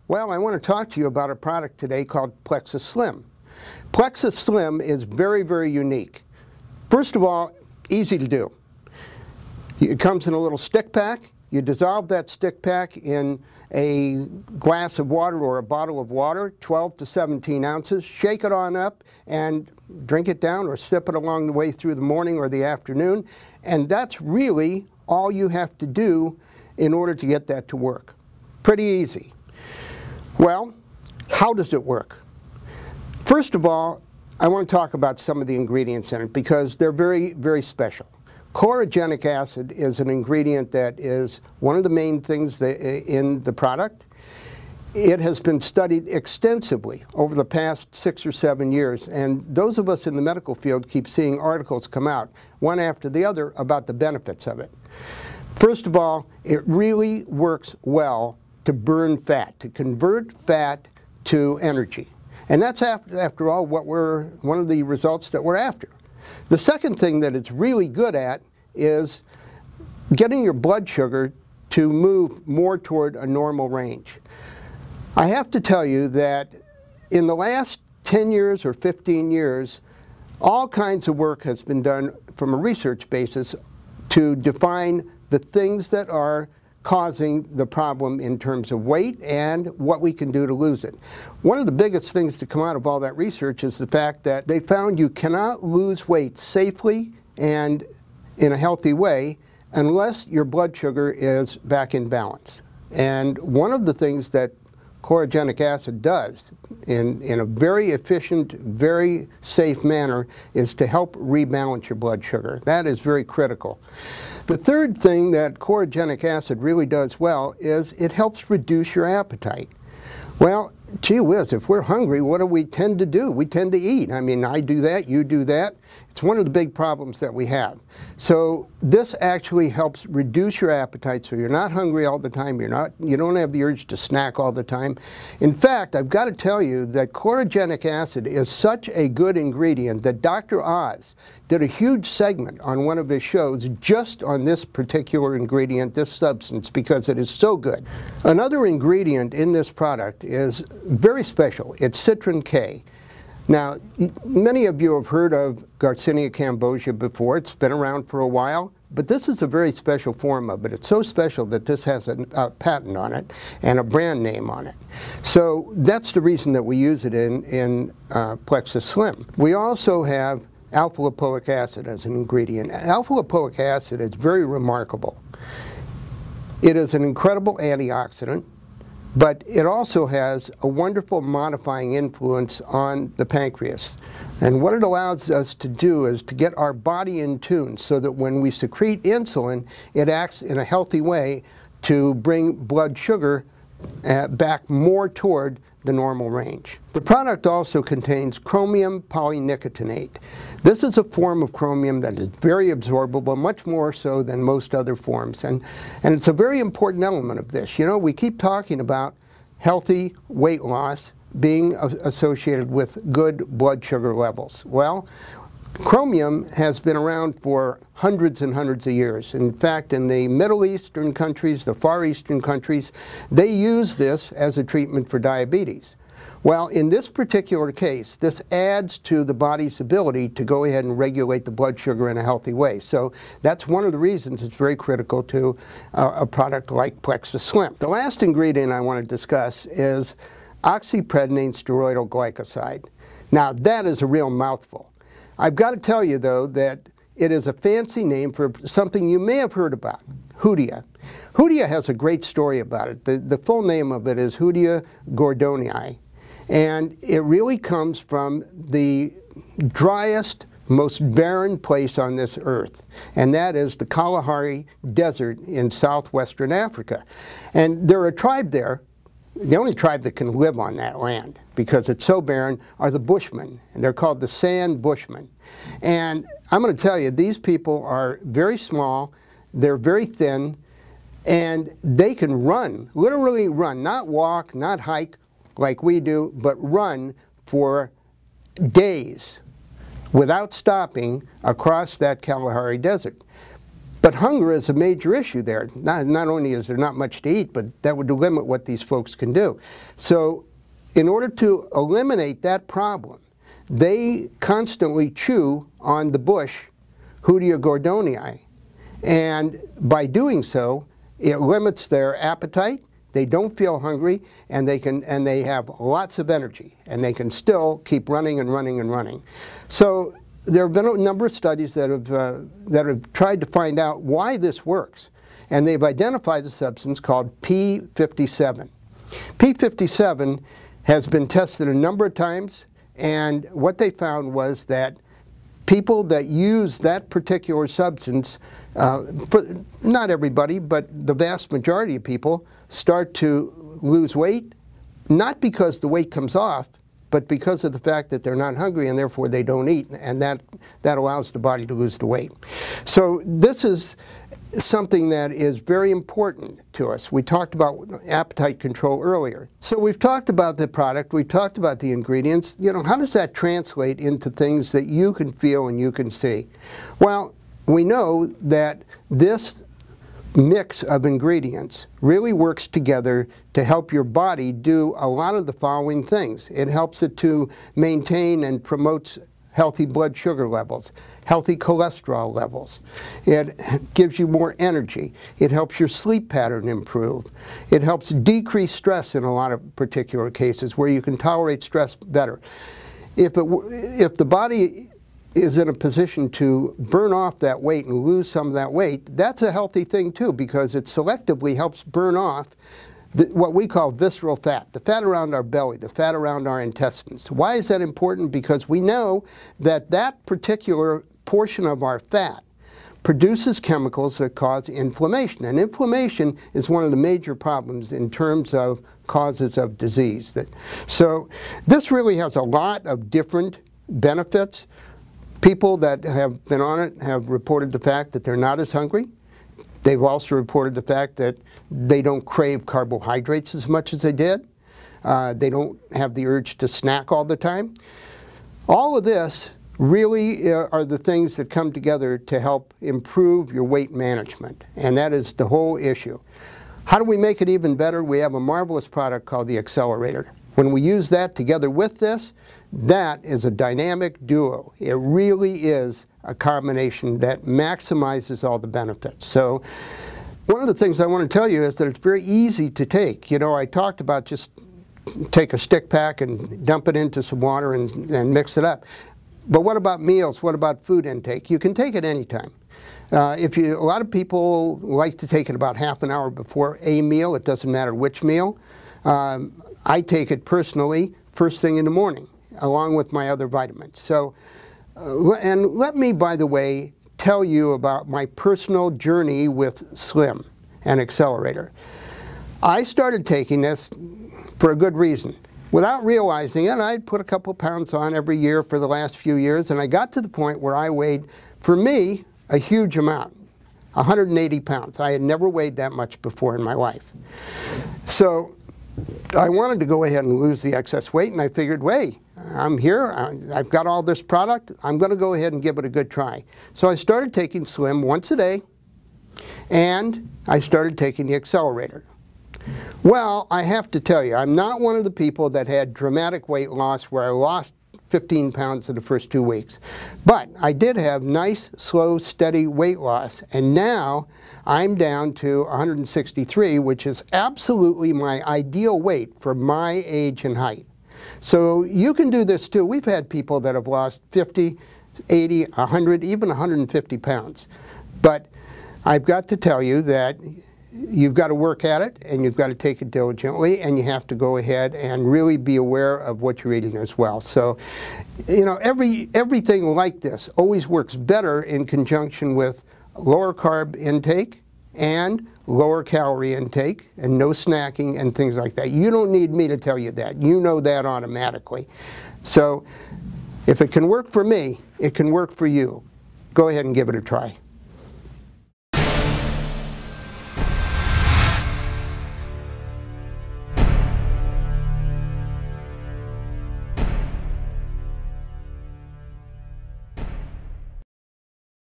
Well, I want to talk to you about a product today called Plexus Slim. Plexus Slim is very, very unique. First of all, easy to do. It comes in a little stick pack. You dissolve that stick pack in a glass of water or a bottle of water, 12 to 17 ounces. Shake it on up and drink it down or sip it along the way through the morning or the afternoon. And that's really all you have to do in order to get that to work. Pretty easy. Well, how does it work? First of all, I want to talk about some of the ingredients in it because they're very, very special. Chlorogenic acid is an ingredient that is one of the main things in the product. It has been studied extensively over the past 6 or 7 years, and those of us in the medical field keep seeing articles come out, one after the other, about the benefits of it. First of all, it really works well to burn fat, to convert fat to energy. And that's, after all, one of the results that we're after. The second thing that it's really good at is getting your blood sugar to move more toward a normal range. I have to tell you that in the last 10 years or 15 years, all kinds of work has been done from a research basis to define the things that are causing the problem in terms of weight and what we can do to lose it. One of the biggest things to come out of all that research is the fact that they found you cannot lose weight safely and in a healthy way unless your blood sugar is back in balance. And one of the things that chlorogenic acid does in a very efficient, very safe manner is to help rebalance your blood sugar. That is very critical. The third thing that chlorogenic acid really does well is it helps reduce your appetite. Well, gee whiz, if we're hungry, what do we tend to do? We tend to eat. I mean, I do that, you do that. It's one of the big problems that we have. So this actually helps reduce your appetite so you're not hungry all the time, you don't have the urge to snack all the time. In fact, I've got to tell you that chlorogenic acid is such a good ingredient that Dr. Oz did a huge segment on one of his shows just on this particular ingredient, this substance, because it is so good. Another ingredient in this product is very special. It's Citrin K. Now, many of you have heard of Garcinia Cambogia before. It's been around for a while, but this is a very special form of it. It's so special that this has a patent on it and a brand name on it. So that's the reason that we use it in Plexus Slim. We also have alpha-lipoic acid as an ingredient. Alpha-lipoic acid is very remarkable. It is an incredible antioxidant, but it also has a wonderful modifying influence on the pancreas. And what it allows us to do is to get our body in tune so that when we secrete insulin, it acts in a healthy way to bring blood sugar back more toward the normal range. The product also contains chromium polynicotinate. This is a form of chromium that is very absorbable, much more so than most other forms. And it's a very important element of this. You know, we keep talking about healthy weight loss being associated with good blood sugar levels. Well, chromium has been around for hundreds and hundreds of years. In fact, in the Middle Eastern countries, the Far Eastern countries, they use this as a treatment for diabetes. Well, in this particular case, this adds to the body's ability to go ahead and regulate the blood sugar in a healthy way. So that's one of the reasons it's very critical to a product like Plexus Slim. The last ingredient I want to discuss is Oxypregnane Steroidal Glycoside. Now, that is a real mouthful. I've got to tell you, though, that it is a fancy name for something you may have heard about, Hoodia. Hoodia has a great story about it. The full name of it is Hoodia gordonii, and it really comes from the driest, most barren place on this earth, and that is the Kalahari Desert in southwestern Africa. And there are a tribe there. The only tribe that can live on that land, because it's so barren, are the Bushmen, and they're called the Sand Bushmen. And I'm going to tell you, these people are very small, they're very thin, and they can run, literally run, not walk, not hike like we do, but run for days without stopping across that Kalahari Desert. But hunger is a major issue there. Not only is there not much to eat, but that would limit what these folks can do. So in order to eliminate that problem, they constantly chew on the bush Hoodia gordonii. And by doing so, it limits their appetite. They don't feel hungry, and they have lots of energy, and they can still keep running and running and running. So there have been a number of studies that have tried to find out why this works, and they've identified a substance called P57. P57 has been tested a number of times, and what they found was that people that use that particular substance, not everybody, but the vast majority of people, start to lose weight, not because the weight comes off, but because of the fact that they're not hungry and therefore they don't eat, and that allows the body to lose the weight. So this is something that is very important to us. We talked about appetite control earlier. So we've talked about the product, we've talked about the ingredients. You know, how does that translate into things that you can feel and you can see? Well, we know that this mix of ingredients really works together to help your body do a lot of the following things. It helps it to maintain and promotes healthy blood sugar levels, healthy cholesterol levels. It gives you more energy. It helps your sleep pattern improve. It helps decrease stress in a lot of particular cases where you can tolerate stress better. If the body is in a position to burn off that weight and lose some of that weight, that's a healthy thing too, because it selectively helps burn off what we call visceral fat, the fat around our belly, the fat around our intestines. Why is that important? Because we know that that particular portion of our fat produces chemicals that cause inflammation. And inflammation is one of the major problems in terms of causes of disease. So this really has a lot of different benefits. People that have been on it have reported the fact that they're not as hungry. They've also reported the fact that they don't crave carbohydrates as much as they did. They don't have the urge to snack all the time. All of this really are the things that come together to help improve your weight management, and that is the whole issue. How do we make it even better? We have a marvelous product called the Accelerator. When we use that together with this, that is a dynamic duo. It really is a combination that maximizes all the benefits. So one of the things I want to tell you is that it's very easy to take. You know, I talked about just take a stick pack and dump it into some water and mix it up. But what about meals? What about food intake? You can take it anytime. A lot of people like to take it about half an hour before a meal. It doesn't matter which meal. I take it personally first thing in the morning, along with my other vitamins. So, and let me, by the way, tell you about my personal journey with Slim and Accelerator. I started taking this for a good reason. Without realizing it, I'd put a couple pounds on every year for the last few years, and I got to the point where I weighed, for me, a huge amount, 180 pounds. I had never weighed that much before in my life. So I wanted to go ahead and lose the excess weight, and I figured, wait, I'm here, I've got all this product, I'm going to go ahead and give it a good try. So I started taking Slim once a day, and I started taking the Accelerator. Well, I have to tell you, I'm not one of the people that had dramatic weight loss where I lost 15 pounds in the first 2 weeks. But I did have nice, slow, steady weight loss, and now I'm down to 163, which is absolutely my ideal weight for my age and height. So you can do this too. We've had people that have lost 50, 80, 100, even 150 pounds. But I've got to tell you that you've got to work at it, and you've got to take it diligently, and you have to go ahead and really be aware of what you're eating as well. So, you know, everything like this always works better in conjunction with lower carb intake and lower calorie intake and no snacking and things like that. You don't need me to tell you that. You know that automatically. So if it can work for me, it can work for you. Go ahead and give it a try.